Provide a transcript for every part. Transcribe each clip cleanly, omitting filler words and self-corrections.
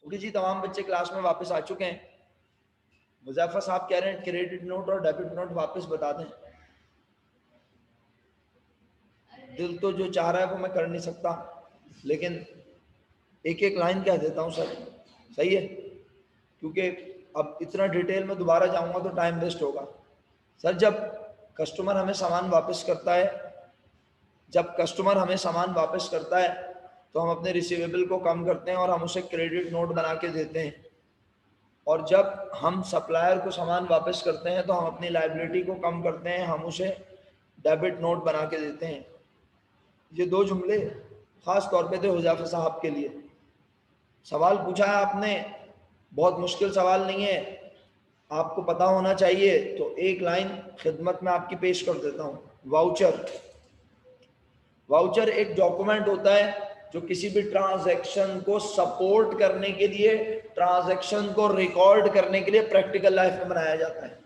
Okay जी, तमाम बच्चे class में वापस आ चुके हैं। मुज़फ़्फ़र साहब कह रहे हैं क्रेडिट नोट और डेबिट नोट वापस बता दें। दिल तो जो चाह रहा है वो मैं कर नहीं सकता, लेकिन एक एक लाइन कह देता हूँ सर, सही है, क्योंकि अब इतना डिटेल में दोबारा जाऊंगा तो टाइम वेस्ट होगा। सर, जब कस्टमर हमें सामान वापस करता है, तो हम अपने रिसीवेबल को कम करते हैं और हम उसे क्रेडिट नोट बना के देते हैं। और जब हम सप्लायर को सामान वापस करते हैं तो हम अपनी लायबिलिटी को कम करते हैं, हम उसे डेबिट नोट बना के देते हैं। ये दो जुमले खास तौर पे थे हुज़ैफा साहब के लिए। सवाल पूछा है आपने, बहुत मुश्किल सवाल नहीं है, आपको पता होना चाहिए। तो एक लाइन खिदमत में आपकी पेश कर देता हूँ। वाउचर एक डॉक्यूमेंट होता है जो किसी भी ट्रांजैक्शन को सपोर्ट करने के लिए, ट्रांजैक्शन को रिकॉर्ड करने के लिए प्रैक्टिकल लाइफ में बनाया जाता है।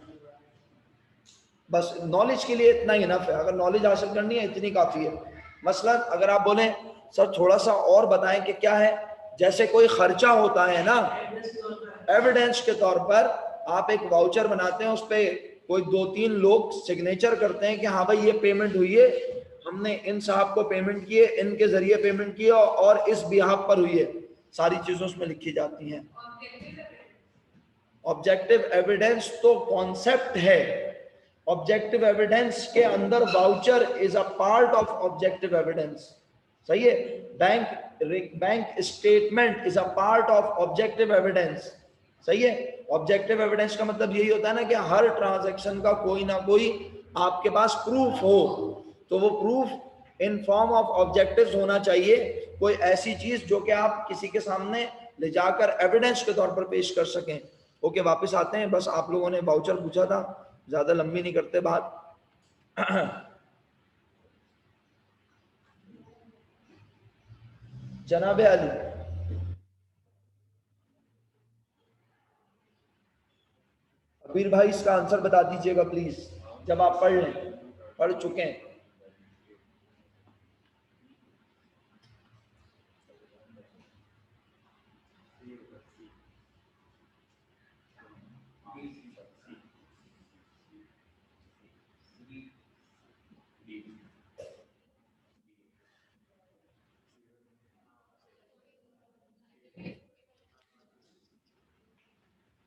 बस नॉलेज के लिए इतना ही इनफ है, अगर नॉलेज हासिल करनी है इतनी काफ़ी है। मसलन अगर आप बोलें सर थोड़ा सा और बताएं कि क्या है, जैसे कोई खर्चा होता है ना, एविडेंस के तौर पर आप एक वाउचर बनाते हैं, उस पर कोई 2-3 लोग सिग्नेचर करते हैं कि हाँ भाई ये पेमेंट हुई है, हमने इन साहब को पेमेंट किए, इनके जरिए पेमेंट किया और इस बिहाफ पर हुई है, सारी चीजें उसमें लिखी जाती हैं। ऑब्जेक्टिव एविडेंस तो कॉन्सेप्ट है, ऑब्जेक्टिव एविडेंस के अंदर voucher is a part of objective evidence, सही है। Bank statement is a part of objective evidence, सही है। ऑब्जेक्टिव एविडेंस का मतलब यही होता है ना कि हर ट्रांजैक्शन का कोई ना कोई आपके पास प्रूफ हो, तो वो proof in form of objectives होना चाहिए, कोई ऐसी चीज जो कि आप किसी के सामने ले जाकर एविडेंस के तौर पर पेश कर सकें। ओके, वापस आते हैं। बस आप लोगों ने वाउचर पूछा था, ज्यादा लंबी नहीं करते बात। जनाबे अली, अबीर भाई इसका आंसर बता दीजिएगा प्लीज, जब आप पढ़ लें, पढ़ चुके हैं।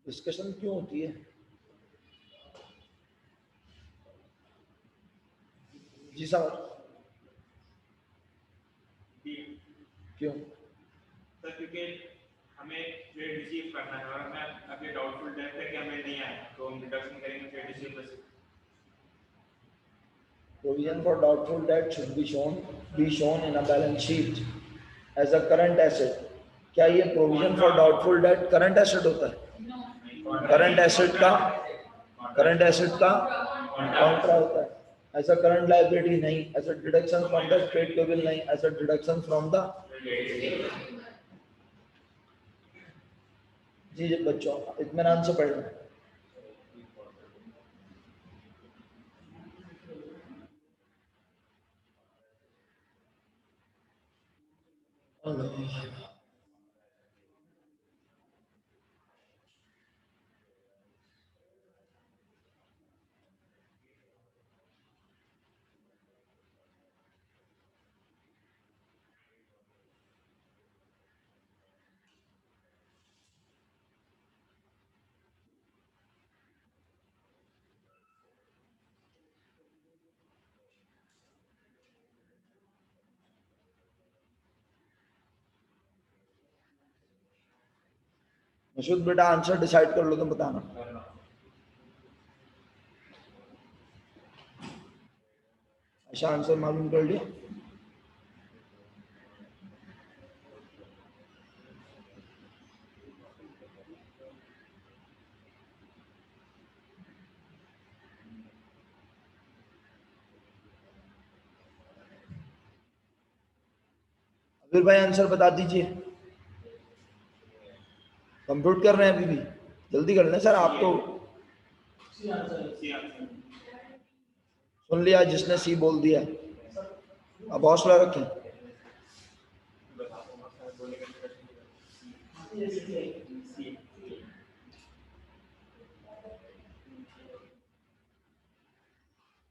डिस्कशन क्यों होती है जी साहब? क्यों? सर क्योंकि हमें ट्रेड रिसीव करना है और हमें अभी डाउटफुल डेट है कि हमें नहीं आया, तो हम डिडक्शन करेंगे ट्रेड रिसीव में से। Provision for doubtful debt should be shown in a balance sheet as a current asset. क्या ये provision for doubtful debt current asset होता है? करंट एसेट का कॉन्ट्रा होता है। ऐसा करंट लायबिलिटी नहीं, ऐसा deduction from the trade payable नहीं, ऐसा डिडक्शन फ्रॉम द जी बच्चों इत्मीनान से पढ़ना। मशहूद बेटा आंसर डिसाइड कर लो तो बताना। अच्छा आंसर मालूम कर लिया? अबीर भाई आंसर बता दीजिए। कंप्यूट कर रहे हैं अभी भी, जल्दी कर लें सर। आप तो सुन लिया जिसने सी बोल दिया, अब हौसला रखें। सी।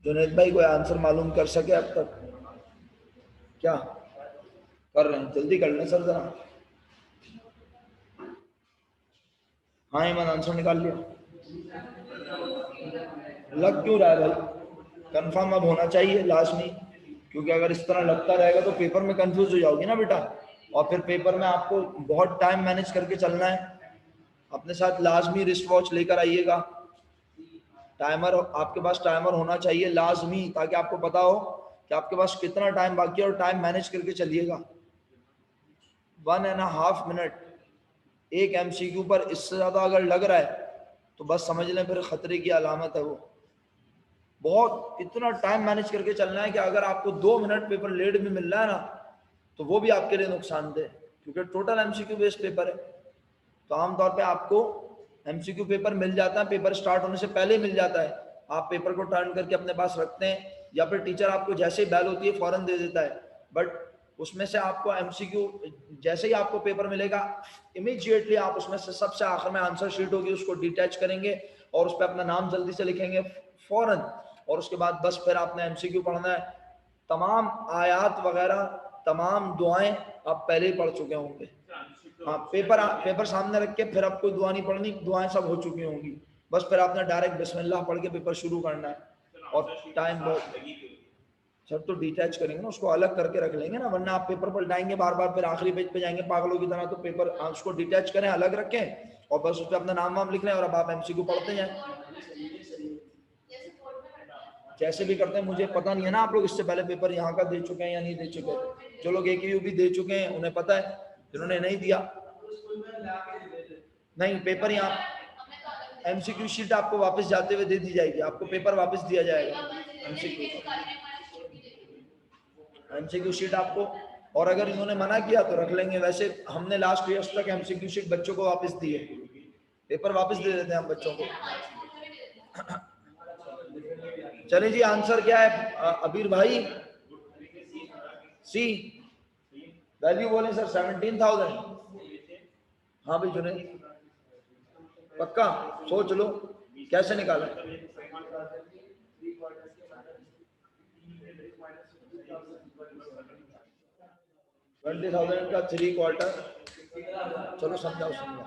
जुनेद भाई कोई आंसर मालूम कर सके अब तक? क्या कर रहे हैं? जल्दी कर लें सर जरा। हाँ ईमान आंसर निकाल लिया। लग क्यों रहा है भाई? कंफर्म अब होना चाहिए लाजमी, क्योंकि अगर इस तरह लगता रहेगा तो पेपर में कंफ्यूज हो जाओगी ना बेटा, और फिर पेपर में आपको बहुत टाइम मैनेज करके चलना है। अपने साथ लाजमी रिस्ट वॉच लेकर आइएगा, टाइमर आपके पास टाइमर होना चाहिए लाजमी, ताकि आपको पता हो कि आपके पास कितना टाइम बाकी है और टाइम मैनेज करके चलिएगा। 1.5 मिनट एक एमसीक्यू पर, इससे ज्यादा अगर लग रहा है तो बस समझ लें फिर खतरे की अलामत है वो। बहुत इतना टाइम मैनेज करके चलना है कि अगर आपको 2 मिनट पेपर लेट भी मिल रहा है ना तो वो भी आपके लिए नुकसानदेह, क्योंकि टोटल एमसीक्यू बेस्ड पेपर है। तो आमतौर पे आपको एमसीक्यू पेपर मिल जाता है, पेपर स्टार्ट होने से पहले मिल जाता है। आप पेपर को टर्न करके अपने पास रखते हैं, या फिर टीचर आपको जैसे ही बैल होती है फौरन दे देता है। बट उसमें से आपको एमसीक्यू जैसे ही आपको पेपर मिलेगा इमीडिएटली आप उसमें से सबसे आखिर में आंसर शीट होगी उसको डिटैच करेंगे और उस पर अपना नाम जल्दी से लिखेंगे फौरन, और उसके बाद बस फिर आपने एमसीक्यू पढ़ना है। तमाम आयात वगैरह तमाम दुआएं आप पहले ही पढ़ चुके होंगे। हाँ, पेपर सामने रख के फिर आपको दुआ नहीं पढ़नी, दुआएं सब हो चुकी होंगी, बस फिर आपने डायरेक्ट बिस्मिल्लाह पढ़ के पेपर शुरू करना है। और टाइम बहुत सर, तो डिटैच करेंगे ना, उसको अलग करके रख लेंगे ना, वरना आप पेपर पलटाएंगे बार बार, फिर आखिरी पेज पे जाएंगे पागलों की तरह। तो पेपर उसको डिटैच करें, अलग रखें और बस उस पर अपना नाम वाम लिख लें और अब आप एमसीक्यू पढ़ते जाएं। जैसे भी करते हैं, मुझे पता नहीं है ना आप लोग इससे पहले पेपर यहाँ का दे चुके हैं या नहीं दे चुके। जो लोग AKU भी दे चुके हैं उन्हें पता है, जिन्होंने नहीं दिया नहीं, पेपर यहाँ एमसीक्यू शीट आपको वापस जाते हुए दे दी जाएगी, आपको पेपर वापस दिया जाएगा एमसीक्यू एमसीक्यू शीट आपको। और अगर इन्होंने मना किया तो रख लेंगे, वैसे हमने लास्ट ईयर्स तक एमसीक्यू शीट बच्चों को वापस दी है, पेपर वापस दे देते हैं हम बच्चों को। चले जी, आंसर क्या है अबीर भाई? सी वैल्यू बोले सर 17,000। हाँ भाई जुने, पक्का सोच लो कैसे निकाला। 20,000 का 3/4, चलो समझाओ समझाओ।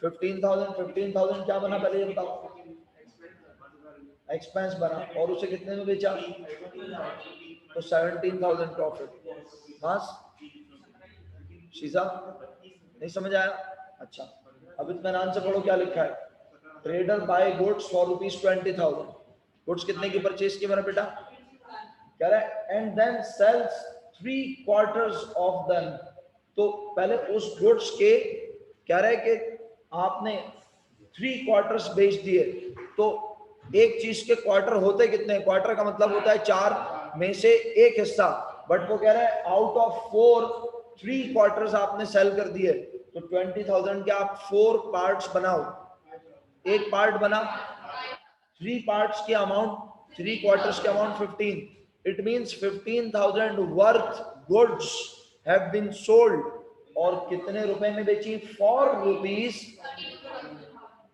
15,000 क्या बना पहले ये बताओ? एक्सपेंस बना, और उसे कितने में बेचा? तो 17,000 प्रॉफिट। बस शीशा नहीं समझ आया? अच्छा, अब इत्मीनान से पढ़ो क्या लिखा है। Trader buy goods for ₹20,000। Goods कितने की परचेज की मेरा बेटा? कह रहा है and then sells 3/4 of them. तो पहले उस गुड्स के कह रहा है कि आपने 3/4 बेच दिए। तो एक चीज के क्वार्टर होते कितने? क्वार्टर का मतलब होता है 4 में से एक हिस्सा, बट वो कह रहा है आउट ऑफ 4 3/4 आपने सेल कर दिए। तो 20,000 के आप 4 पार्ट्स बनाओ, एक पार्ट बना, 3 पार्ट्स के अमाउंट, 3/4 के amount 15। It means 15,000 worth goods have been sold. और कितने रुपए में बेची? 4 रुपीज।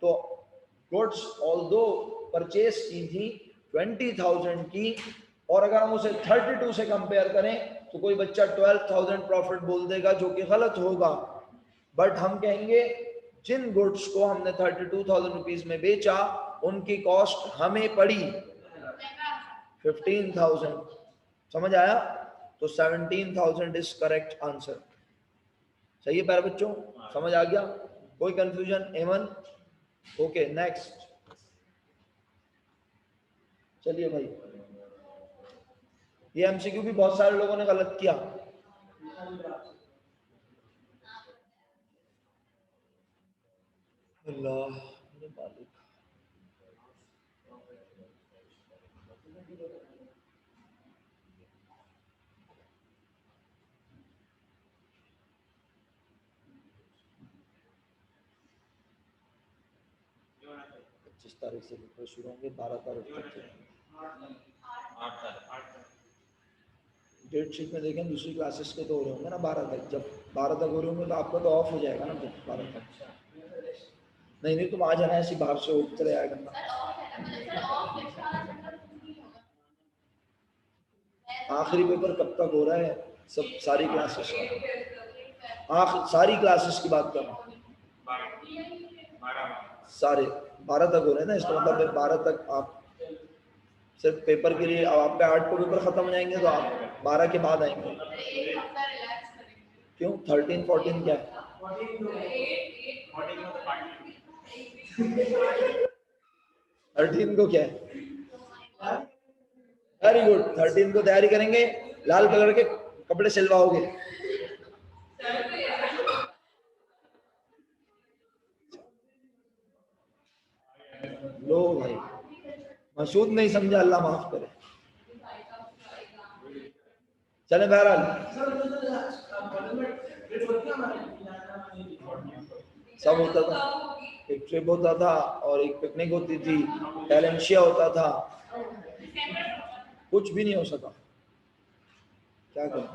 तो गुड्स ऑल्दो परचेज की थी 20,000 की, और अगर हम उसे 32 से कंपेयर करें तो कोई बच्चा 12,000 प्रॉफिट बोल देगा, जो कि गलत होगा। बट हम कहेंगे जिन गुड्स को हमने 32,000 रुपीज में बेचा उनकी कॉस्ट हमें पड़ी 15,000। समझ आया? तो 17,000 इज करेक्ट आंसर। सही है प्यारे बच्चों, समझ आ गया? कोई कंफ्यूजन एमन? Okay next. चलिए भाई, ये एमसीक्यू भी बहुत सारे लोगों ने गलत किया। अल्लाह मालिक। पच्चीस तारीख से पेपर शुरू होंगे, 12 तारीख तक। डेट शीट में देखें दूसरी क्लासेस के तो हो रहे होंगे ना 12 तक, जब 12 तक हो रही होंगे तो आपका तो ऑफ हो जाएगा ना 12 तक। नहीं नहीं, तुम आ जाना, ऐसी बाहर से उठ चले आया करना। आखिरी पेपर कब तक हो रहा है? सब सारी क्लासेस सारी क्लासेस की बात कर रहा हूँ। सारे 12 तक हो रहे हैं ना, इसका मतलब 12 तक आप सिर्फ पेपर के लिए, अब आपके 8 को पेपर खत्म हो जाएंगे तो आप 12 के बाद आएंगे। क्यों 13 14 क्या है? 13 को क्या है? वेरी गुड, 13 को तैयारी करेंगे, लाल कलर के कपड़े सिलवाओगे। लो भाई, मसूद नहीं समझा, अल्लाह माफ करे। चले बहरहाल, सब होता था, एक ट्रिप होता था और एक पिकनिक होती थी, टैलेंशिया होता था, कुछ भी नहीं हो सका। क्या करें?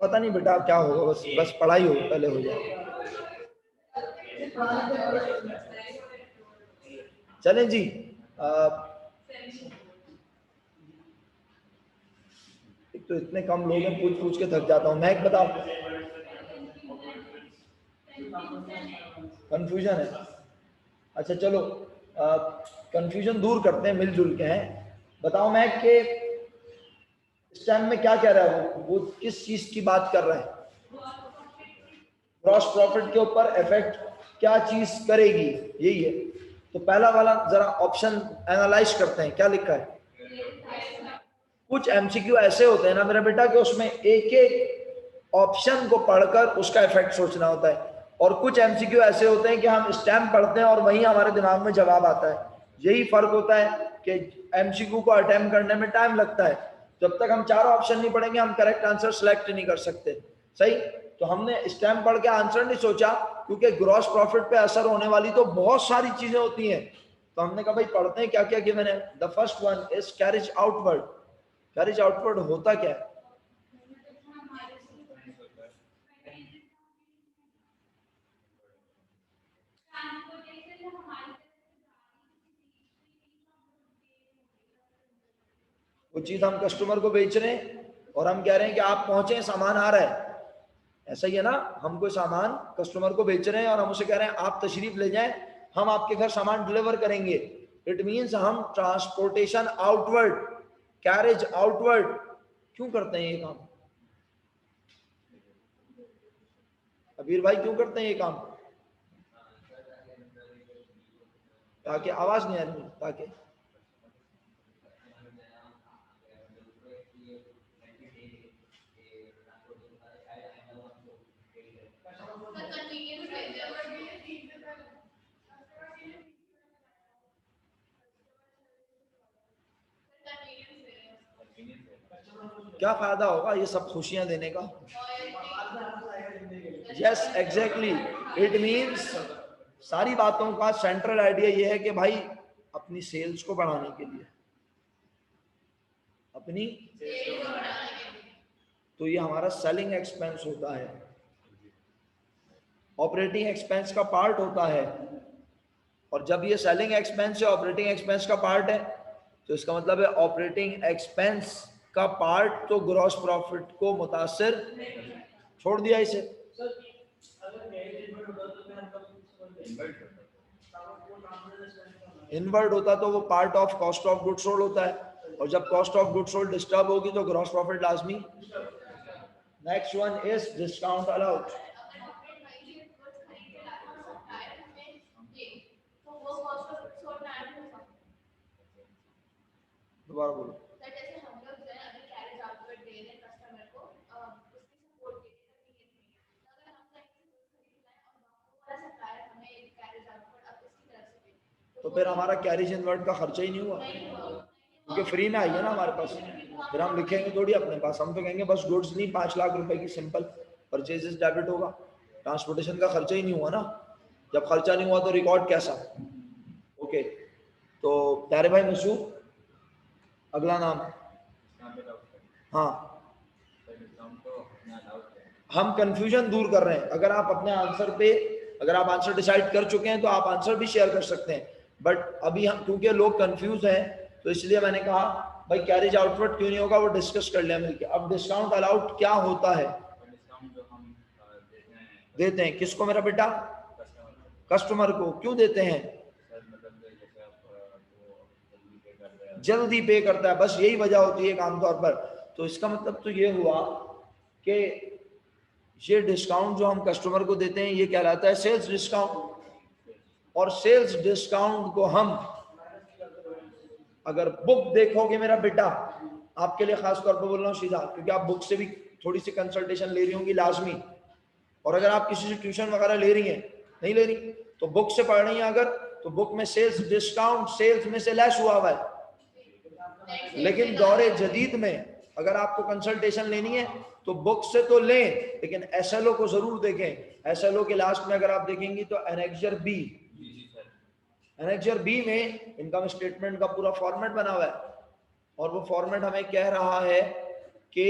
पता नहीं बेटा क्या होगा, बस बस पढ़ाई हो पहले हो जाए। चलें जी, एक तो इतने कम लोग हैं, पूछ पूछ के थक जाता हूँ मैं। एक बताओ, कंफ्यूजन है? अच्छा चलो, कंफ्यूजन दूर करते हैं, मिलजुल के हैं। बताओ मैं कि इस टाइम में क्या कह रहा है वो किस चीज की बात कर रहा है? ग्रॉस प्रॉफिट के ऊपर इफेक्ट क्या चीज करेगी, यही है। तो पहला वाला जरा ऑप्शन एनालाइज करते हैं, क्या लिखा है? कुछ एमसीक्यू ऐसे होते हैं ना मेरा बेटा कि उसमें एक एक ऑप्शन को पढ़कर उसका इफेक्ट सोचना होता है, और कुछ एमसीक्यू ऐसे होते हैं कि हम स्टैम्प पढ़ते हैं और वहीं हमारे दिमाग में जवाब आता है। यही फर्क होता है कि एमसीक्यू को अटेम्प्ट करने में टाइम लगता है। जब तक हम चारों ऑप्शन नहीं पढ़ेंगे हम करेक्ट आंसर सेलेक्ट नहीं कर सकते। सही, तो हमने स्टैम्प पढ़ के आंसर नहीं सोचा, क्योंकि ग्रॉस प्रॉफिट पे असर होने वाली तो बहुत सारी चीजें होती हैं। तो हमने कहा भाई पढ़ते हैं क्या क्या गिवन है। The first one is carriage outward. Carriage outward होता क्या है? वो चीज हम कस्टमर को बेच रहे हैं और हम कह रहे हैं कि आप पहुंचे, सामान आ रहा है, ऐसा ही है ना। हम कोई सामान कस्टमर को बेच रहे हैं और हम उसे कह रहे हैं आप तशरीफ ले जाएं, हम आपके घर सामान डिलीवर करेंगे। इट मींस हम ट्रांसपोर्टेशन आउटवर्ड, कैरेज आउटवर्ड क्यों करते हैं ये काम? अबीर भाई क्यों करते हैं ये काम? ताकि आवाज नहीं आ रही, ताकि क्या फायदा होगा ये सब खुशियां देने का? यस एग्जैक्टली, इट मींस सारी बातों का सेंट्रल आइडिया ये है कि भाई अपनी सेल्स को बढ़ाने के लिए, अपनी, तो ये हमारा सेलिंग एक्सपेंस होता है, ऑपरेटिंग एक्सपेंस का पार्ट होता है। और जब ये सेलिंग एक्सपेंस है, ऑपरेटिंग एक्सपेंस का पार्ट है, तो इसका मतलब है ऑपरेटिंग एक्सपेंस का पार्ट तो ग्रॉस प्रॉफिट को मुतासिर छोड़ दिया इसे। इनवर्ड होता तो वो part of cost of goods sold होता है, और जब cost of goods sold disturb होगी तो ग्रॉस प्रॉफिट लाजमी। Next one is discount allowed. दोबारा बोलो। तो फिर हमारा कैरेज इनवर्ड का खर्चा ही नहीं हुआ, क्योंकि फ्री में आई है ना हमारे पास। फिर हम लिखेंगे थोड़ी अपने पास, हम तो कहेंगे बस गुड्स नहीं, 5 लाख रुपए की सिंपल परचेजेस डेबिट होगा, ट्रांसपोर्टेशन का खर्चा ही नहीं हुआ ना। जब खर्चा नहीं हुआ तो रिकॉर्ड कैसा? ओके, तो प्यारे भाई मसूद, अगला नाम हाँ, हम कंफ्यूजन दूर कर रहे हैं। अगर आप अपने आंसर पे, अगर आप आंसर डिसाइड कर चुके हैं तो आप आंसर भी शेयर कर सकते हैं, बट अभी हम क्योंकि लोग कंफ्यूज हैं तो इसलिए मैंने कहा भाई कैरेज आउटवर्ड क्यों नहीं होगा, वो डिस्कस कर लिया मिलके। अब डिस्काउंट अलाउड क्या होता है? देते हैं किसको मेरा बेटा? कस्टमर को। क्यों देते हैं? जल्दी पे करता है, बस यही वजह होती है आमतौर पर। तो इसका मतलब तो ये हुआ कि ये डिस्काउंट जो हम कस्टमर को देते हैं ये कहलाता है सेल्स डिस्काउंट। और सेल्स डिस्काउंट को हम अगर बुक देखोगे मेरा बेटा, आपके लिए खास तौर पर बोल रहा हूँ सीधा, क्योंकि आप बुक से भी थोड़ी सी कंसल्टेशन ले रही होंगी लाजमी, और अगर आप किसी से ट्यूशन वगैरह ले रही हैं, नहीं ले रही, तो बुक से पढ़ रही हैं अगर, तो बुक में सेल्स डिस्काउंट सेल्स में से लेस हुआ है। लेकिन दौरे जदीद में अगर आपको कंसल्टेशन लेनी है तो बुक से तो लें, लेकिन एसएलओ को जरूर देखें। एसएलओ के लास्ट में अगर आप देखेंगी तो एनेक्जर बी, एनेक्जर बी में इनकम स्टेटमेंट का पूरा फॉर्मेट बना हुआ है, और वो फॉर्मेट हमें कह रहा है कि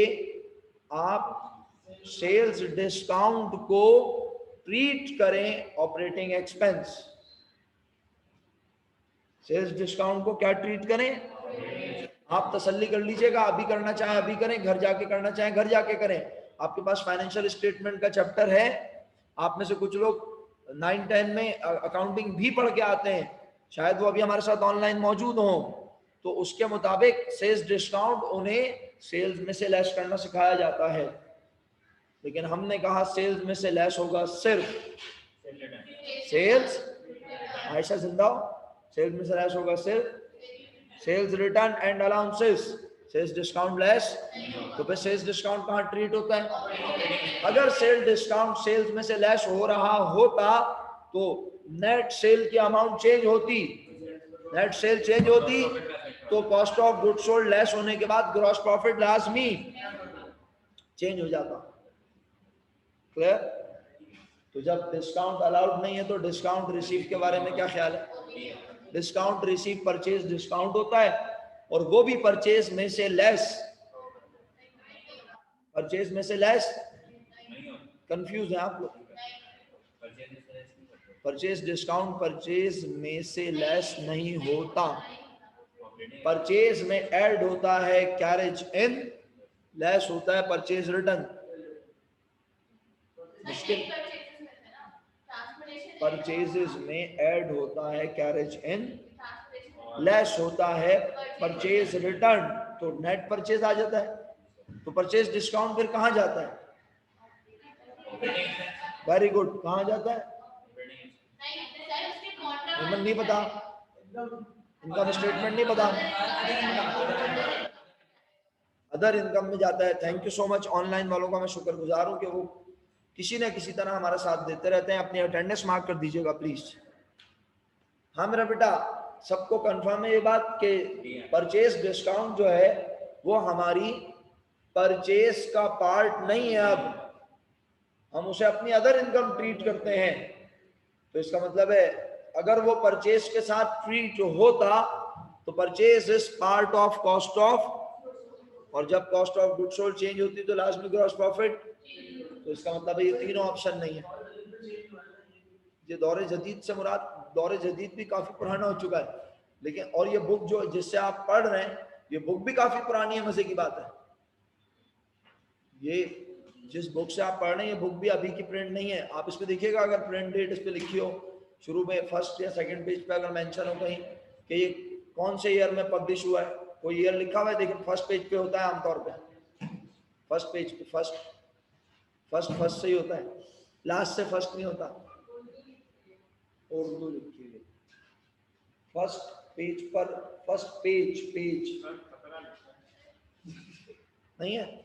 आप सेल्स डिस्काउंट को ट्रीट करें ऑपरेटिंग एक्सपेंस। सेल्स डिस्काउंट को क्या ट्रीट करें? आप तसल्ली कर लीजिएगा, अभी करना चाहे अभी करें, घर जाके करना चाहे घर जाके करें। आपके पास फाइनेंशियल स्टेटमेंट का चैप्टर है, आप में से कुछ लोग 9-10 में अकाउंटिंग भी पढ़ के आते हैं, शायद वो अभी हमारे साथ ऑनलाइन मौजूद हो, तो उसके मुताबिक सेल्स डिस्काउंट उन्हें सेल्स में से लेस करना सिखाया जाता है। लेकिन हमने कहा सेल्स में से लेस होगा सिर्फ सेल्स, आयशा जिंदा हो, सेल्स में से लेस होगा सिर्फ sales return and allowances, sales discount less. तो फिर सेल्स डिस्काउंट कहाँ ट्रीट होता है? अगर सेल डिस्काउंट सेल्स में से लेस हो रहा होता तो नेट सेल की अमाउंट चेंज होती, नेट सेल चेंज होती तो cost of goods sold less होने के बाद ग्रॉस प्रॉफिट लाजमी चेंज हो जाता। क्लियर? तो जब डिस्काउंट अलाउड नहीं है तो डिस्काउंट रिसीव के बारे में क्या ख्याल है? डिस्काउंट रिसीव परचेज डिस्काउंट होता है, और वो भी परचेज में से लेस, परचेज में से लेस। कंफ्यूज है आप लोग? परचेज डिस्काउंट परचेज में से लेस नहीं होता, परचेज में ऐड होता है कैरेज इन, लेस होता है परचेज रिटर्न। मुश्किल, परचेजेस में ऐड होता है कैरेज इन, लेस होता है परचेज रिटर्न, तो नेट परचेज आ जाता है। तो परचेज डिस्काउंट फिर कहां जाता है? वेरी गुड, कहां जाता है? नहीं पता, इनकम स्टेटमेंट नहीं पता, अदर इनकम में जाता है। Thank you so much, online वालों का मैं शुक्रगुजार हूं कि वो किसी न किसी तरह हमारा साथ देते रहते हैं। अपनी अटेंडेंस मार्क कर दीजिएगा प्लीज। हाँ मेरा बेटा, सबको कंफर्म है ये बात कि परचेज डिस्काउंट जो है वो हमारी परचेज का पार्ट नहीं है, अब हम उसे अपनी अदर इनकम ट्रीट करते हैं। तो इसका मतलब है अगर वो परचेज के साथ ट्रीट होता तो purchase is part of cost of, और जब cost of goods sold change होती तो लास्ट में ग्रॉस प्रॉफिट। तो इसका मतलब है ये तीनों ऑप्शन नहीं है। ये दौरे जदीद से मुराद, दौरे जदीद भी काफी पुराना हो चुका है, लेकिन और ये बुक जो जिससे आप पढ़ रहे हैं ये बुक भी काफी पुरानी है। मजे की बात है, ये जिस बुक से आप पढ़ रहे हैं ये बुक भी अभी की प्रिंट नहीं है। आप इस पे देखिएगा, अगर प्रिंट डेट इस पे लिखी हो शुरू में फर्स्ट या सेकंड पेज पे अगर मेंशन हो कहीं कि ये कौन से ईयर में पब्लिश हुआ है, कोई ईयर लिखा हुआ है, लेकिन फर्स्ट पेज पे होता है आमतौर पे, फर्स्ट पेज पे, फर्स्ट से ही होता है, लास्ट से फर्स्ट नहीं होता। उर्दू लिखी है फर्स्ट पेज पर, फर्स्ट पेज नहीं है।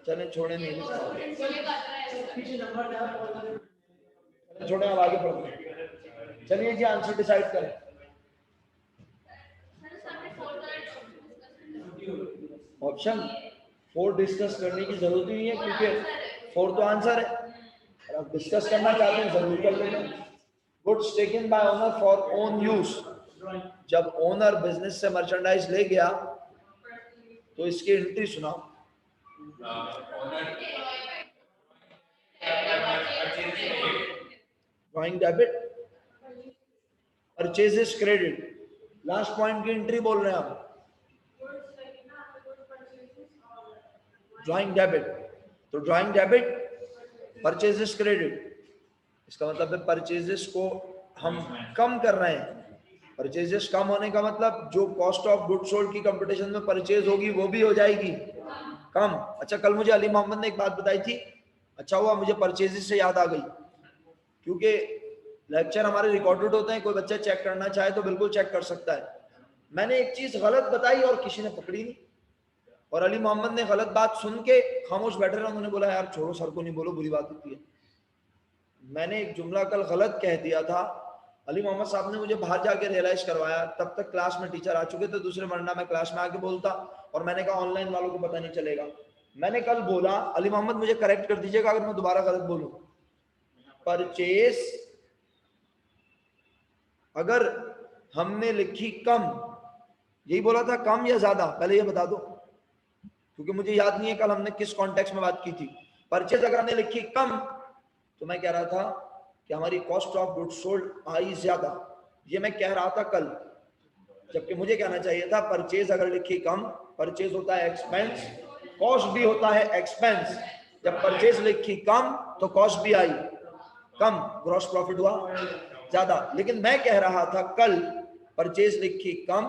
चले छोड़े, नहीं छोड़े, अब आगे बढ़ते। चलिए जी, आंसर डिसाइड करें। ऑप्शन 4 डिस्कस करने की जरूरत ही नहीं है, क्योंकि 4 तो आंसर है, और आप डिस्कस करना चाहते हैं जरूर कर लेंगे। Goods taken by owner for own use, जब ओनर बिजनेस से मर्चेंडाइज ले गया तो इसकी एंट्री सुनाओ। Drawing debit, purchases credit, last point की एंट्री बोल रहे हैं आप। ड्रॉइंग डेबिट, तो ड्रॉइंग डेबिट, परचेजेस क्रेडिट, इसका मतलब है परचेजेस को हम कम कर रहे हैं। परचेजेस कम होने का मतलब जो कॉस्ट ऑफ गुड सोल्ड की कंपटीशन में परचेज होगी वो भी हो जाएगी कम। अच्छा, कल मुझे अली मोहम्मद ने एक बात बताई थी, अच्छा हुआ मुझे परचेजेस से याद आ गई, क्योंकि लेक्चर हमारे रिकॉर्डेड होते हैं, कोई बच्चा चेक करना चाहे तो बिल्कुल चेक कर सकता है। मैंने एक चीज गलत बताई और किसी ने पकड़ी नहीं, और अली मोहम्मद ने गलत बात सुन के खामोश बैठे रहे, उन्होंने बोला यार छोड़ो, सर को नहीं बोलो, बुरी बात होती है। मैंने एक जुमला कल गलत कह दिया था, अली मोहम्मद साहब ने मुझे बाहर जाके रियलाइज करवाया, तब तक क्लास में टीचर आ चुके थे, दूसरे मरना मैं क्लास में आके बोलता, और मैंने कहा ऑनलाइन वालों को पता नहीं चलेगा। मैंने कल बोला, अली मोहम्मद मुझे करेक्ट कर दीजिएगा अगर मैं दोबारा गलत बोलूं, परचेस अगर हमने लिखी कम, यही बोला था कम या ज्यादा, पहले ये बता दो, क्योंकि मुझे याद नहीं है कल हमने किस कॉन्टेक्स्ट में बात की थी। परचेज अगर हमने लिखी कम तो मैं कह रहा था कि हमारी cost of good sold I ज्यादा, ये मैं कह रहा था कल, जबकि मुझे कहना चाहिए था परचेज अगर लिखी कम, परचेज होता है एक्सपेंस, कॉस्ट भी होता है एक्सपेंस, जब परचेज लिखी कम तो कॉस्ट भी आई कम, ग्रॉस प्रॉफिट हुआ ज्यादा। लेकिन मैं कह रहा था कल परचेज लिखी कम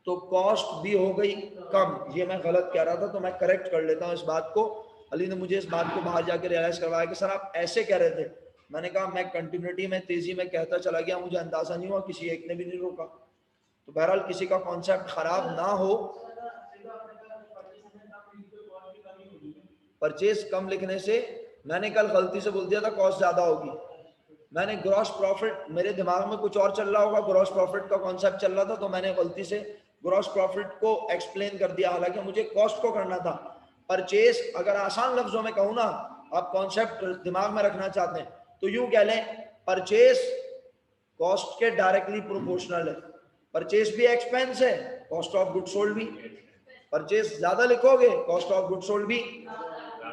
तो कॉस्ट भी हो गई कम, ये मैं गलत कह रहा था, तो मैं करेक्ट कर लेता हूं इस बात को। अली ने मुझे इस बात को बाहर जाकर रियलाइज करवाया कि सर आप ऐसे कह रहे थे। मैंने कहा मैं कंटिन्यूटी में तेजी में कहता चला गया, मुझे अंदाजा नहीं हुआ, किसी एक ने भी नहीं रोका। तो बहरहाल किसी का कॉन्सेप्ट खराब ना हो, परचेज कम लिखने से, मैंने कल गलती से बोल दिया था कॉस्ट ज्यादा होगी, मैंने ग्रॉस प्रॉफिट, मेरे दिमाग में कुछ और चल रहा होगा, ग्रॉस प्रॉफिट का कॉन्सेप्ट चल रहा था, तो मैंने गलती से ग्रॉस प्रॉफिट को एक्सप्लेन कर दिया, हालांकि मुझे कॉस्ट को करना था। परचेज अगर आसान लफ्जों में कहूं ना, आप कॉन्सेप्ट दिमाग में रखना चाहते हैं तो यूं कह लें, परचेज कॉस्ट के डायरेक्टली प्रोपोर्शनल है, परचेज भी एक्सपेंस है, कॉस्ट ऑफ गुड सोल्ड भी। परचेज ज्यादा लिखोगे कॉस्ट ऑफ गुड सोल्ड भी,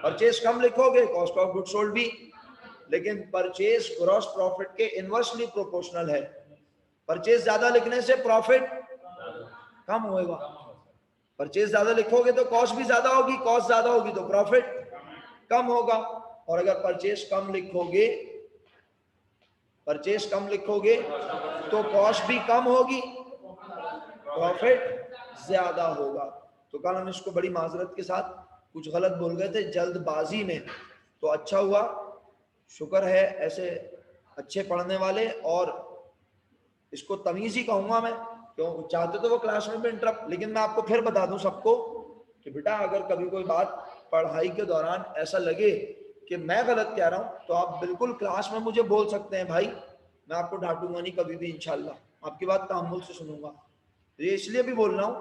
परचेज कम लिखोगे कॉस्ट ऑफ गुड सोल्ड भी, लेकिन परचेज ग्रॉस प्रॉफिट के इनवर्सली प्रोपोर्शनल है। परचेज ज्यादा लिखने से प्रॉफिट कम होएगा, परचेज ज्यादा लिखोगे तो कॉस्ट भी ज्यादा होगी, कॉस्ट ज्यादा होगी तो प्रॉफिट कम होगा, और अगर परचेज कम लिखोगे, परचेज कम लिखोगे तो कॉस्ट भी कम होगी, प्रॉफिट ज्यादा होगा। तो कल हम इसको बड़ी माजरत के साथ कुछ गलत बोल गए थे जल्दबाजी में, तो अच्छा हुआ, शुक्र है ऐसे अच्छे पढ़ने वाले, और इसको तमीज ही कहूंगा मैं, क्यों चाहते तो वो क्लास में भी इंटरप्ट, लेकिन मैं आपको फिर बता दूं सबको कि बेटा अगर कभी कोई बात पढ़ाई के दौरान ऐसा लगे कि मैं गलत कह रहा हूं तो आप बिल्कुल क्लास में मुझे बोल सकते हैं भाई, मैं आपको डांटूंगा नहीं कभी भी, इंशाल्लाह आपकी बात तहम्मुल से सुनूंगा। तो ये इसलिए भी बोल रहा हूं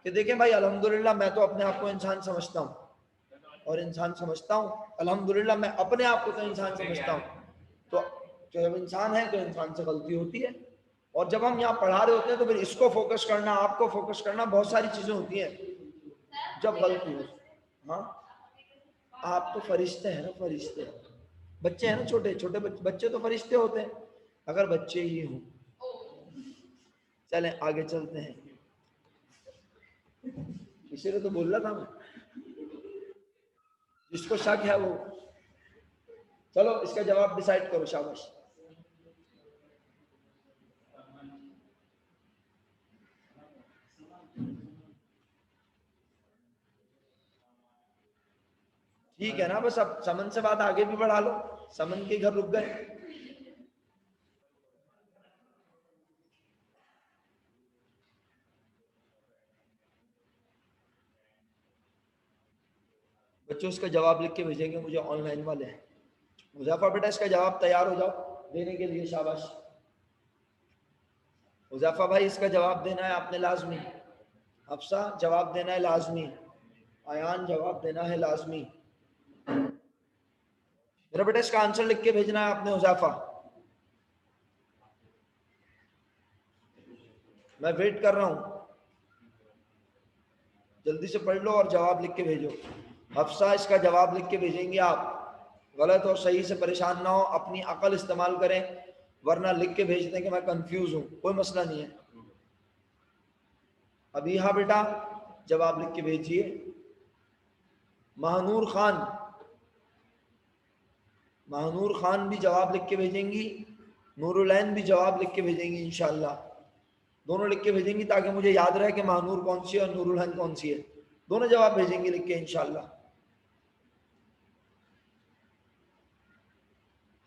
कि देखें भाई, अल्हम्दुलिल्लाह मैं तो अपने आप को इंसान समझता हूं, और इंसान समझता हूं, अल्हम्दुलिल्लाह मैं अपने आप को तो इंसान समझता हूं, तो जब इंसान है तो इंसान से गलती होती है, और जब हम यहाँ पढ़ा रहे होते हैं तो फिर इसको फोकस करना, आपको फोकस करना, बहुत सारी चीजें होती हैं जब गलती हो। हाँ, आप तो फरिश्ते हैं ना, फरिश्ते, बच्चे हैं ना, छोटे छोटे बच्चे तो फरिश्ते होते हैं, अगर बच्चे ही हों। चलें आगे चलते हैं, इसीलिए तो बोल रहा था मैं, जिसको शक है वो, चलो इसका जवाब डिसाइड करो, शाबाश। ठीक है ना, बस अब समन से बात आगे भी बढ़ा लो, समन के घर रुक गए। बच्चों इसका जवाब लिख के भेजेंगे मुझे, ऑनलाइन वाले हैं। मुजफ्फर बेटा इसका जवाब तैयार हो जाओ देने के लिए, शाबाश। मुजफ्फर भाई इसका जवाब देना है आपने लाजमी, अफसा जवाब देना है लाजमी, आयान जवाब देना है लाजमी। मेरा बेटा इसका आंसर लिख के भेजना है आपने, मुजफ्फर। मैं वेट कर रहा हूं, जल्दी से पढ़ लो और जवाब लिख के भेजो। हफ्सा इसका जवाब लिख के भेजेंगे आप, गलत और सही से परेशान ना हो, अपनी अकल इस्तेमाल करें, वरना लिख के भेज दें कि मैं कंफ्यूज हूं, कोई मसला नहीं है। अभी हाँ बेटा जवाब लिख के भेजिए। महानूर खान, महानूर खान भी जवाब लिख के भेजेंगी, नूरुलैन भी जवाब लिख के भेजेंगी इंशाल्लाह, दोनों लिख के भेजेंगी ताकि मुझे याद रहे कि महानूर कौन सी है और नूरुलैन कौन सी है। दोनों जवाब भेजेंगे लिख के इंशाल्लाह।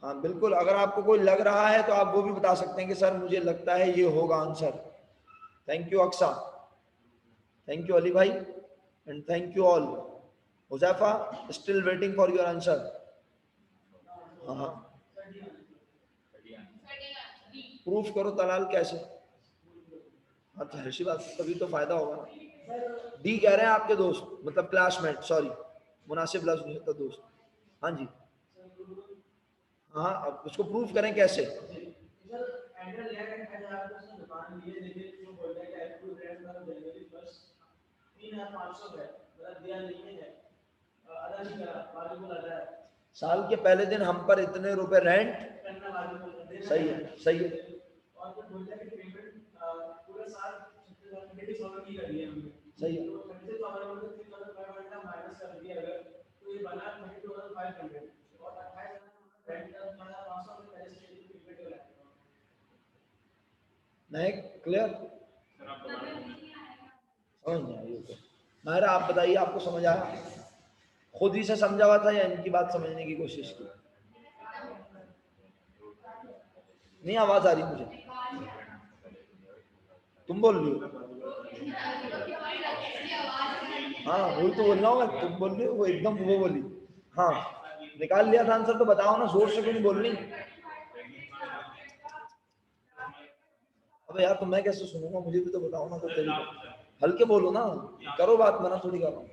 हाँ बिल्कुल, अगर आपको कोई लग रहा है तो आप वो भी बता सकते हैं कि सर मुझे लगता है ये होगा answer. Thank you Aqsa, thank you Ali भाई, and thank you all. Huzaifa still waiting for your answer. हाँ प्रूफ करो तलाल कैसे, हाँ तो ऐसी बात, तभी तो फायदा होगा ना। डी कह रहे हैं आपके दोस्त, मतलब क्लासमेट, सॉरी मुनासिब लफ्ज नहीं होता दोस्त। हाँ जी, हाँ अब उसको प्रूफ करें कैसे। साल के पहले दिन हम पर इतने रुपए रेंट, सही है सही है, सही है। नहीं क्लियर, समझ नहीं आई तो मायरा आप बताइए, आपको समझ आया? खुद ही से समझा हुआ था या इनकी बात समझने की कोशिश की? नहीं आवाज आ रही मुझे, तुम बोल रही हो? हाँ वही तो बोल रहा हूँ मैं, तुम बोल रही हो, वो एकदम वो बोली। हाँ निकाल लिया था आंसर, तो बताओ ना, जोर से क्यों नहीं बोल रही? अबे यार तो मैं कैसे सुनूंगा, मुझे भी तो बताओ ना, तो तेरी हल्के बोलो ना, करो बात, मना थोड़ी कर रहा हूँ।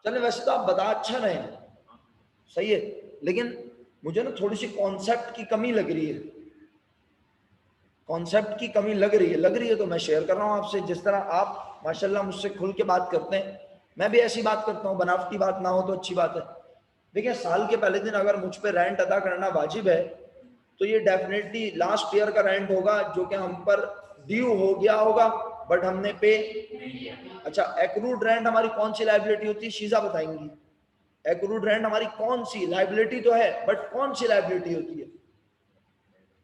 चले वैसे तो आप बता अच्छा रहे हैं, सही है, लेकिन मुझे ना थोड़ी सी कॉन्सेप्ट की कमी लग रही है, कॉन्सेप्ट की कमी लग रही है तो मैं शेयर कर रहा हूँ आपसे। जिस तरह आप माशाल्लाह मुझसे खुल के बात करते हैं, मैं भी ऐसी बात करता हूँ, बनावटी बात ना हो तो अच्छी बात है। देखिए साल के पहले दिन अगर मुझ पे रेंट अदा करना वाजिब है, तो ये डेफिनेटली लास्ट ईयर का रेंट होगा जो कि हम पर ड्यू हो गया होगा बट हमने पे। अच्छा एक्रूड रेंट हमारी कौन सी लाइबिलिटी होती है, शीजा बताएंगी। एक्रूड रेंट हमारी कौन सी लाइबिलिटी तो है, बट कौन सी लाइबिलिटी होती है?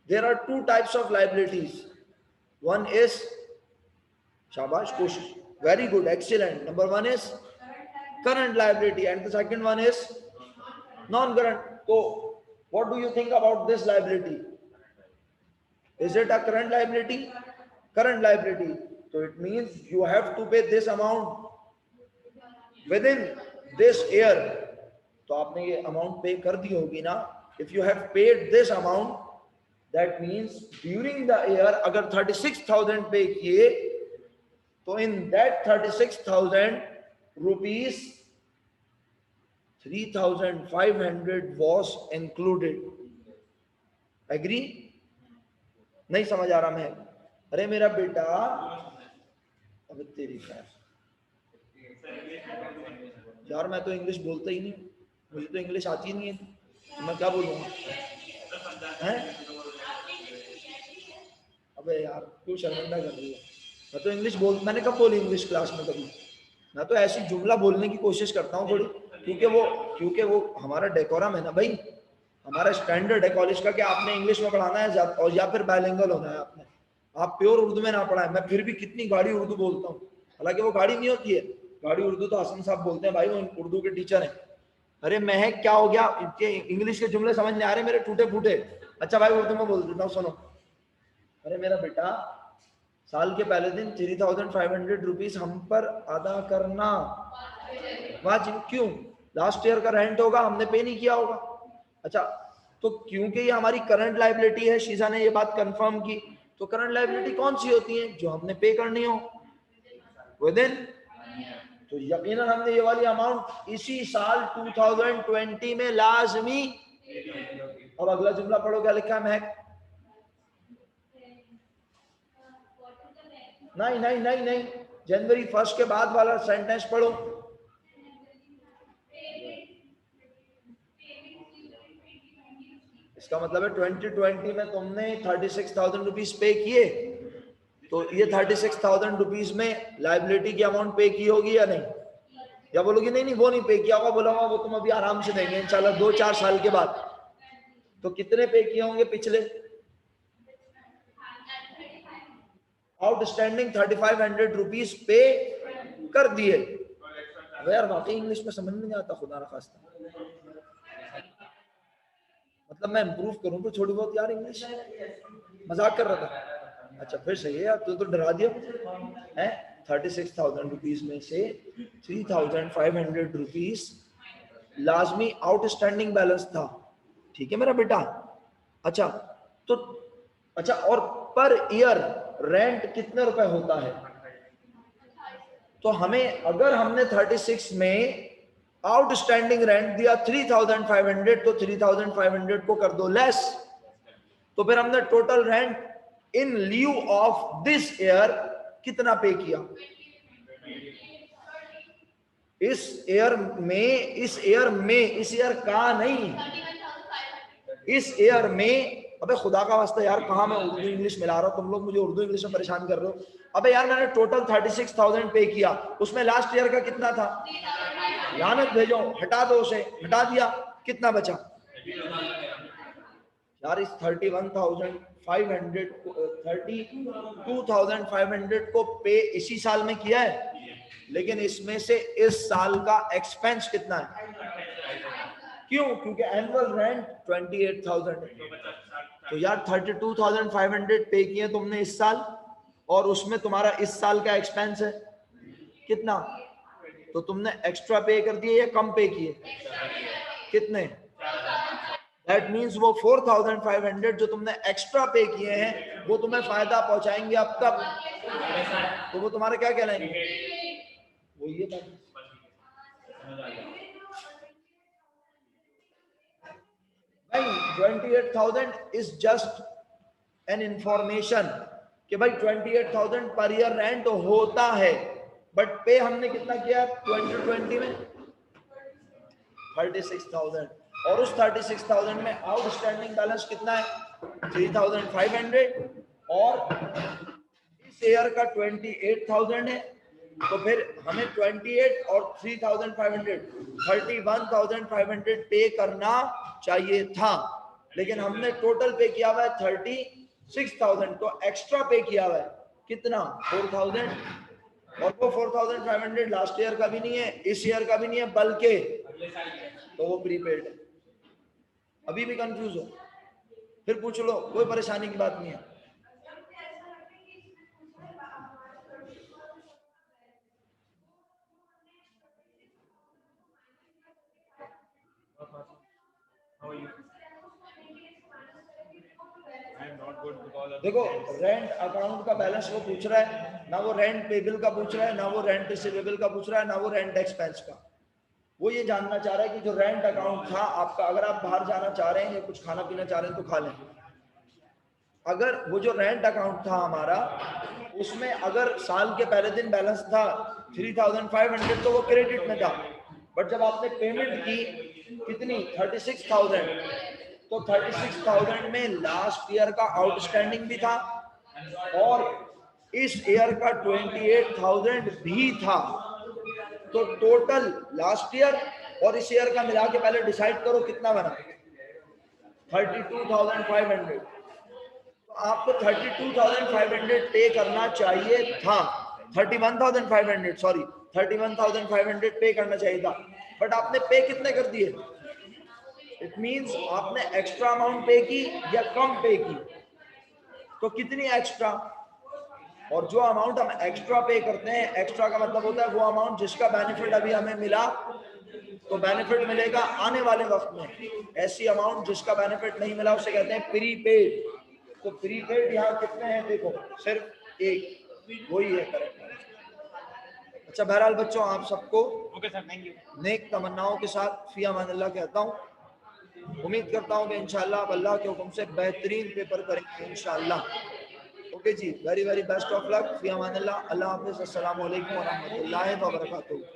There are two types of liabilities. One is, shabash, koशिश, very good, excellent. Number one is current liability, and the second one is non-current. So, what do you think about this liability? Is it a current liability? Current liability. So it means you have to pay this amount within this year. तो आपने ये amount पे कर दी होगी ना। If you have paid this amount, that means during the year अगर 36,000 पे किए, तो in that 36,000 rupees 3,500 was included. Agree? नहीं समझ आ रहा मैं? अरे मेरा बेटा, अब तेरी खैर यार, मैं तो इंग्लिश बोलता ही नहीं, मुझे तो इंग्लिश आती नहीं है, तो मैं क्या बोलूँगा? हैं? अबे यार क्यों शर्मिंदा कर रही है? मैं तो इंग्लिश बोल, मैंने कब बोली इंग्लिश क्लास में कभी? मैं तो ऐसी जुमला बोलने की कोशिश करता हूँ थोड़ी, क्योंकि वो हमारा डेकोरम है ना भाई, हमारा स्टैंडर्ड है कॉलेज का कि आपने इंग्लिश में पढ़ाना है और या फिर बायलिंगुअल होना है आपने। आप प्योर उर्दू में ना पढ़ाए, मैं फिर भी कितनी गाड़ी उर्दू बोलता हूँ, हालांकि वो गाड़ी नहीं होती है, गाड़ी उर्दू तो हसन साहब बोलते हैं भाई, वो उर्दू के टीचर हैं। अरे महक क्या हो गया, इंग्लिश के जुमले समझ नहीं आ रहे मेरे टूटे फूटे। अच्छा भाई उर्दू में बोल देता हूँ, सुनो। अरे मेरा बेटा, साल के पहले दिन 3,500 रुपीज हम पर अदा करना वाजिब। क्यों? लास्ट ईयर का रेंट होगा, हमने पे नहीं किया होगा। अच्छा तो क्योंकि ये हमारी करंट लाइबिलिटी है, शीजा ने ये बात कंफर्म की, तो करंट लाइबिलिटी कौन सी होती है? जो हमने पे करनी हो विद इन तो यकीनन हमने ये वाली अमाउंट इसी साल 2020 में लाजमी। अब अगला जुमला पढ़ो, क्या लिखा है महक? नहीं नहीं नहीं नहीं, जनवरी 1 के बाद वाला सेंटेंस पढ़ो। इसका मतलब है 2020 में तुमने 36,000 रुपीज पे किए, तो ये 36,000 रुपीज में लाइबिलिटी की अमाउंट पे की होगी या नहीं? या बोलोगी नहीं नहीं वो नहीं पे किया होगा, बोला होगा वो तुम अभी आराम से देंगे इंशाल्लाह 2-4 साल के बाद। तो कितने पे किए होंगे पिछले? आउटस्टैंडिंग 3500 रुपीज पे कर दिए। यार वाकई इंग्लिश में समझ में नहीं आता, खुदा ना खास्ता। मतलब मैं इंप्रूव करूं तो थोड़ी बहुत यार इंग्लिश, मजाक कर रहा था। अच्छा फिर सही है यार, तू तो डरा दिया है। 36,000 रुपीज में से 3,500 रुपीज लाजमी आउटस्टैंडिंग बैलेंस था, ठीक है मेरा बेटा। अच्छा तो अच्छा, और पर ईयर रेंट कितने रुपए होता है? तो हमें अगर हमने 36 में आउटस्टैंडिंग रेंट दिया 3,500, तो 3,500 को कर दो लेस, तो फिर हमने total rent in lieu of this year कितना पे किया? इस ईयर में, इस ईयर का नहीं, इस ईयर में। अबे खुदा का वास्ता यार, कहां मैं उर्दू इंग्लिश मिला रहा हूं, तुम लोग मुझे उर्दू इंग्लिश में परेशान कर रहे हो। अबे यार मैंने टोटल 36,000 पे किया, उसमें लास्ट ईयर का कितना था? लानत भेजो, हटा दो उसे, हटा दिया, कितना बचा? यार इस 32,500 को पे इसी साल में किया है, लेकिन इसमें से इस साल का एक्सपेंस कितना है? क्यों? क्योंकि एनुअल रेंट 28,000 है। तो यार 32,500 पे किए तुमने इस साल, और उसमें तुम्हारा इस साल का एक्सपेंस है कितना? तो तुमने एक्स्ट्रा पे कर दिए या कम पे किए? कितने? दैट मीन्स वो 4,500 जो तुमने एक्स्ट्रा पे किए हैं वो तुम्हें फायदा पहुंचाएंगे अब तक, तो वो तुम्हारा क्या कहलाएंगे? वो ये बात। भाई 28,000 इज जस्ट एन इंफॉर्मेशन कि भाई 28,000 पर ईयर रेंट होता है, बट पे हमने कितना किया 2020 में? 36,000, और उस 36,000 में आउटस्टैंडिंग बैलेंस कितना है? 3,500, और इस ईयर का 28,000 है, तो फिर हमें 28 और 3,500 31,500 पे करना चाहिए था, लेकिन हमने टोटल पे किया हुआ है 36,000, तो एक्स्ट्रा पे किया हुआ है कितना? 4,000, और वो 4,500 लास्ट ईयर का भी नहीं है, इस ईयर का भी नहीं है, बल्कि तो वो प्रीपेड है। अभी भी कंफ्यूज हो? फिर पूछ लो, कोई परेशानी की बात नहीं है। देखो रेंट अकाउंट का बैलेंस वो पूछ रहा है ना, वो रेंट पेबल का पूछ रहा है ना, वो रेंट रिसीवेबल का पूछ रहा है ना, वो रेंट एक्सपेंस का। वो ये जानना चाह रहा है कि जो रेंट अकाउंट था आपका, अगर आप बाहर जाना चाह रहे हैं या कुछ खाना पीना चाह रहे हैं तो खा लें, अगर वो जो रेंट अकाउंट था हमारा, उसमें अगर साल के पहले दिन बैलेंस था 3,500 तो वो क्रेडिट में था, बट जब आपने पेमेंट की कितनी 36,000, तो 36,000 में लास्ट ईयर का आउटस्टैंडिंग भी था और इस ईयर का 28,000 भी था, तो टोटल लास्ट ईयर और इस ईयर का मिला के पहले डिसाइड करो कितना बना? 32,500। तो आपको 32,500 पे करना चाहिए था, 31,500 सॉरी 31,500 पे करना चाहिए था, बट आपने पे कितने कर दिए? इट मींस आपने एक्स्ट्रा अमाउंट पे की या कम पे की? तो कितनी एक्स्ट्रा? और जो अमाउंट हम एक्स्ट्रा पे करते हैं, एक्स्ट्रा का मतलब होता है वो अमाउंट जिसका बेनिफिट अभी हमें मिला, तो बेनिफिट मिलेगा आने वाले वक्त में। ऐसी अमाउंट जिसका बेनिफिट नहीं मिला उसे कहते हैं प्रीपेड। तो प्रीपेड यहाँ कितने हैं देखो, सिर्फ एक, वही है करेक्ट। अच्छा, बहरहाल बच्चों आप सबको ओके सर, थैंक यू। नेक तमन्नाओं के साथ फी अमानिल्लाह कहता हूँ। उम्मीद करता हूँ कि इंशाअल्लाह आप अल्लाह के हुक्म से बेहतरीन पेपर करेंगे इंशाअल्लाह। Okay ji, very very best of luck, फी अमानिल्लाह, अल्लाह हाफिज़, अस्सलामु अलैकुम व रहमतुल्लाहि व बरकातुहू।